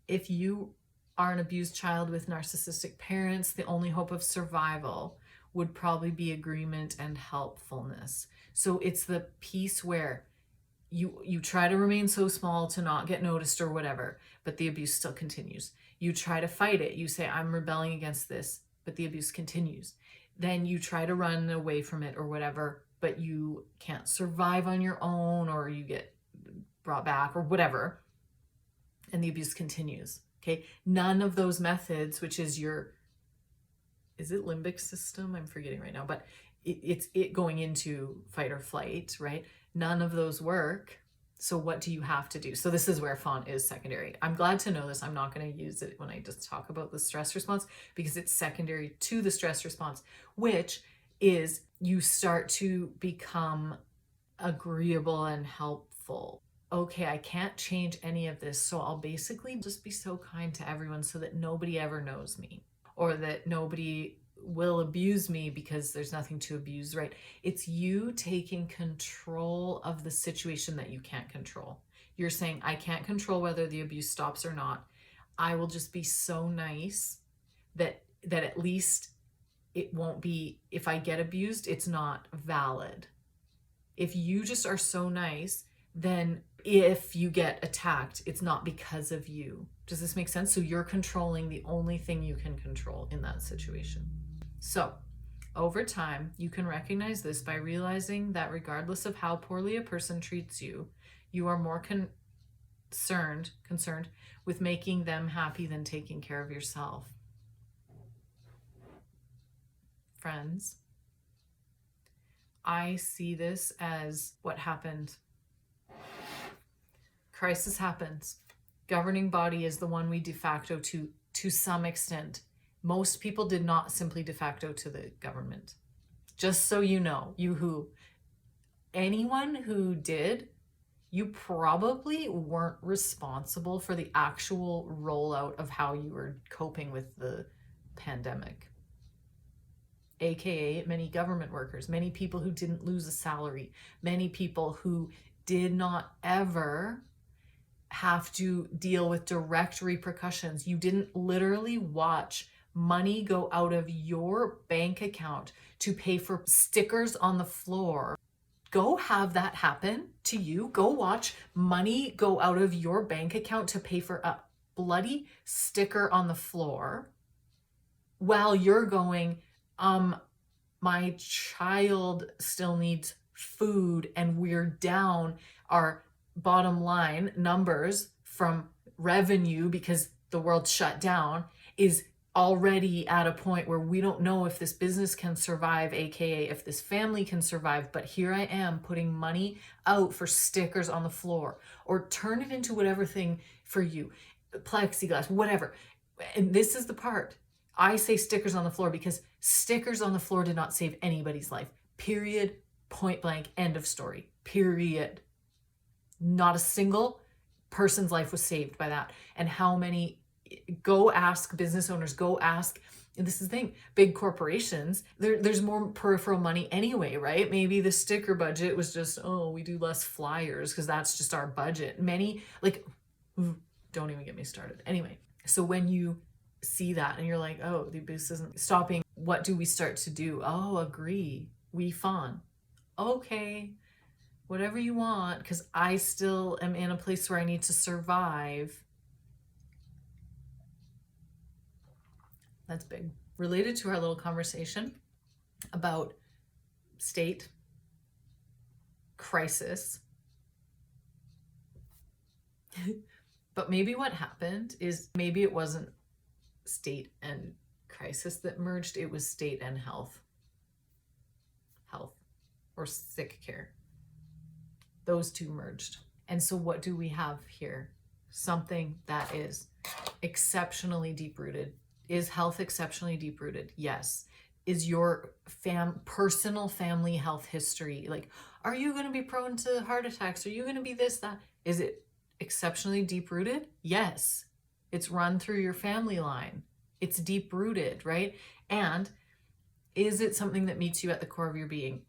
If you are an abused child with narcissistic parents, the only hope of survival would probably be agreement and helpfulness. So it's the piece where You try to remain so small to not get noticed or whatever, but the abuse still continues. You try to fight it. You say, I'm rebelling against this, but the abuse continues. Then you try to run away from it or whatever, but you can't survive on your own, or you get brought back or whatever, and the abuse continues. Okay, none of those methods, which is is it limbic system? I'm forgetting right now, but it's going into fight or flight, right? None of those work. So what do you have to do? So this is where fawn is secondary. I'm glad to know this. I'm not going to use it when I just talk about the stress response, because it's secondary to the stress response, which is you start to become agreeable and helpful. Okay, I can't change any of this, so I'll basically just be so kind to everyone so that nobody ever knows me, or that nobody will abuse me because there's nothing to abuse, right? It's you taking control of the situation that you can't control. You're saying, I can't control whether the abuse stops or not. I will just be so nice that at least it won't be, if I get abused, it's not valid. If you just are so nice, then if you get attacked, it's not because of you. Does this make sense? So you're controlling the only thing you can control in that situation. So over time, you can recognize this by realizing that regardless of how poorly a person treats you, you are more concerned with making them happy than taking care of yourself. Friends, I see this as what happened. Crisis happens. Governing body is the one we de facto to some extent. Most people did not simply de facto to the government. Just so you know, anyone who did, you probably weren't responsible for the actual rollout of how you were coping with the pandemic. AKA many government workers, many people who didn't lose a salary, many people who did not ever have to deal with direct repercussions. You didn't literally watch money go out of your bank account to pay for stickers on the floor. Go have that happen to you. Go watch money go out of your bank account to pay for a bloody sticker on the floor while you're going, my child still needs food and we're down our bottom line numbers from revenue because the world shut down is already at a point where we don't know if this business can survive, aka if this family can survive, but here I am putting money out for stickers on the floor, or turn it into whatever thing for you, plexiglass, whatever. And this is the part. I say stickers on the floor because stickers on the floor did not save anybody's life. Period. Point blank. End of story. Period. Not a single person's life was saved by that. And how many, go ask business owners, go ask, and this is the thing, big corporations, there's more peripheral money anyway, right? Maybe the sticker budget was just, oh, we do less flyers because that's just our budget. Many, like, don't even get me started. Anyway, so when you see that and you're like, oh, the abuse isn't stopping, what do we start to do? Oh, agree. We fawn. Okay, whatever you want, because I still am in a place where I need to survive. That's big. Related to our little conversation about state, crisis. But maybe what happened is maybe it wasn't state and crisis that merged, it was state and health or sick care. Those two merged. And so what do we have here? Something that is exceptionally deep-rooted. Is health exceptionally deep-rooted? Yes. Is your personal family health history, like, are you going to be prone to heart attacks? Are you going to be this, that? Is it exceptionally deep-rooted? Yes. It's run through your family line. It's deep-rooted, right? And is it something that meets you at the core of your being?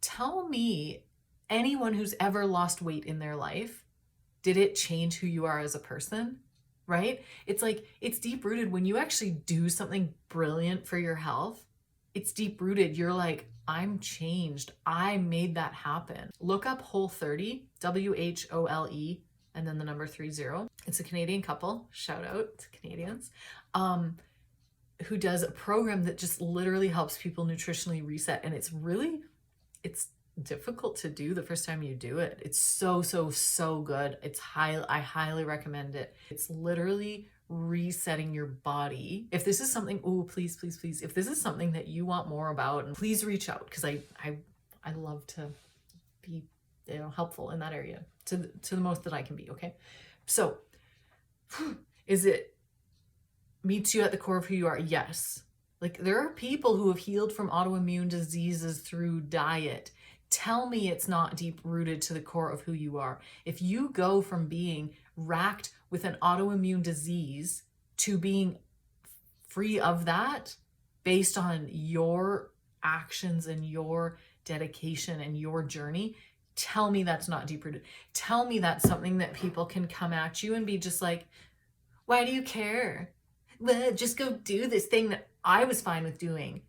Tell me, anyone who's ever lost weight in their life, did it change who you are as a person? Right? It's like, it's deep rooted when you actually do something brilliant for your health. it's deep rooted. You're like, I'm changed. I made that happen. Look up Whole30, WHOLE, and then the number 30. It's a Canadian couple, shout out to Canadians, who does a program that just literally helps people nutritionally reset. And it's difficult to do the first time you do it. It's so good. I highly recommend it. It's literally resetting your body. If this is something, please, if this is something that you want more about, please reach out, because I love to be, helpful in that area to the most that I can be. Okay. So is it meets you at the core of who you are? Yes. Like, there are people who have healed from autoimmune diseases through diet. Tell me it's not deep rooted to the core of who you are. If you go from being racked with an autoimmune disease to being free of that based on your actions and your dedication and your journey, tell me that's not deep rooted. Tell me that's something that people can come at you and be just like, why do you care? Well, just go do this thing that I was fine with doing.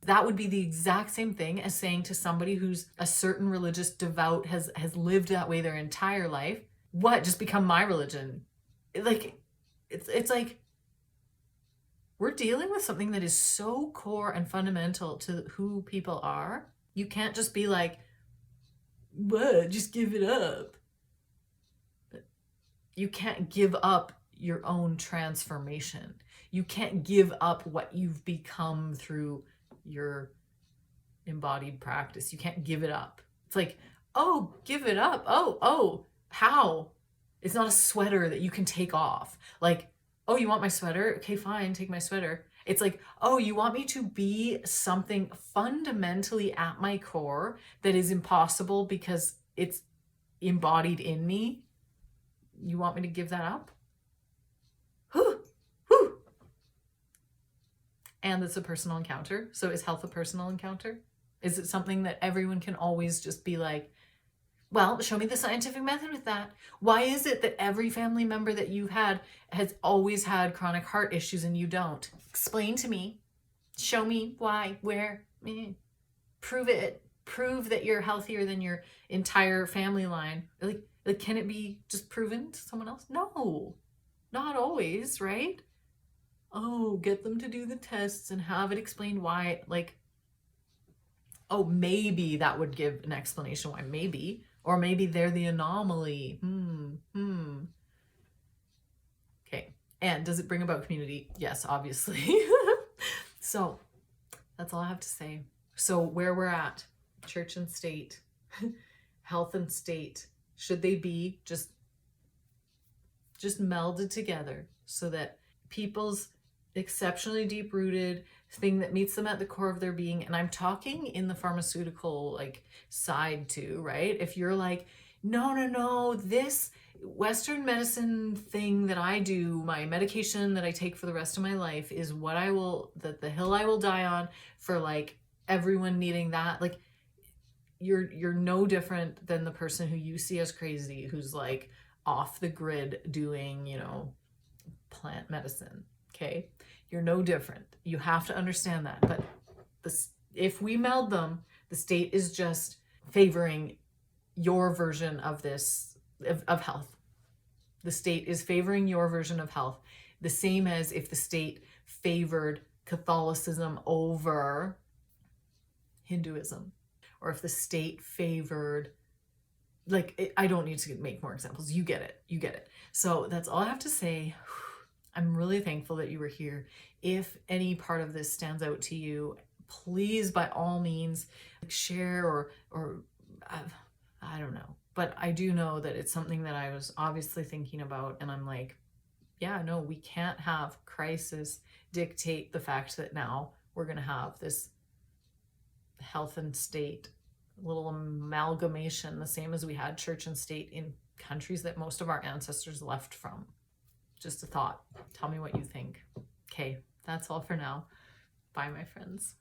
That would be the exact same thing as saying to somebody who's a certain religious devout, has lived that way their entire life, what, just become my religion? Like, it's like, we're dealing with something that is so core and fundamental to who people are. You can't just be like, what, just give it up. You can't give up your own transformation. You can't give up what you've become through your embodied practice. You can't give it up. It's like, oh, give it up. Oh, how? It's not a sweater that you can take off. Like, oh, you want my sweater? Okay, fine, take my sweater. It's like, oh, you want me to be something fundamentally at my core that is impossible because it's embodied in me? You want me to give that up? Whew. And it's a personal encounter. So is health a personal encounter? Is it something that everyone can always just be like, well, show me the scientific method with that? Why is it that every family member that you've had has always had chronic heart issues and you don't? Explain to me. Show me why, where. Prove it. Prove that you're healthier than your entire family line. Like, can it be just proven to someone else? No, not always, right? Oh, get them to do the tests and have it explained why. Like, oh, maybe that would give an explanation why, maybe. Or maybe they're the anomaly. Okay. And does it bring about community? Yes, obviously. So that's all I have to say. So where we're at, church and state, health and state, should they be just melded together so that people's exceptionally deep-rooted thing that meets them at the core of their being, and I'm talking in the pharmaceutical like side too, right? If you're like, no, this Western medicine thing that I do, my medication that I take for the rest of my life is what the hill I will die on, for like everyone needing that, like you're no different than the person who you see as crazy, who's like off the grid doing, plant medicine. Okay. You're no different. You have to understand that. But if we meld them, the state is just favoring your version of this, of health. The state is favoring your version of health. The same as if the state favored Catholicism over Hinduism, or if the state favored, like, I don't need to make more examples. You get it. So that's all I have to say. I'm really thankful that you were here. If any part of this stands out to you, please, by all means, share or I don't know. But I do know that it's something that I was obviously thinking about, and I'm like, yeah, no, we can't have crisis dictate the fact that now we're going to have this health and state little amalgamation, the same as we had church and state in countries that most of our ancestors left from. Just a thought. Tell me what you think. Okay, that's all for now. Bye, my friends.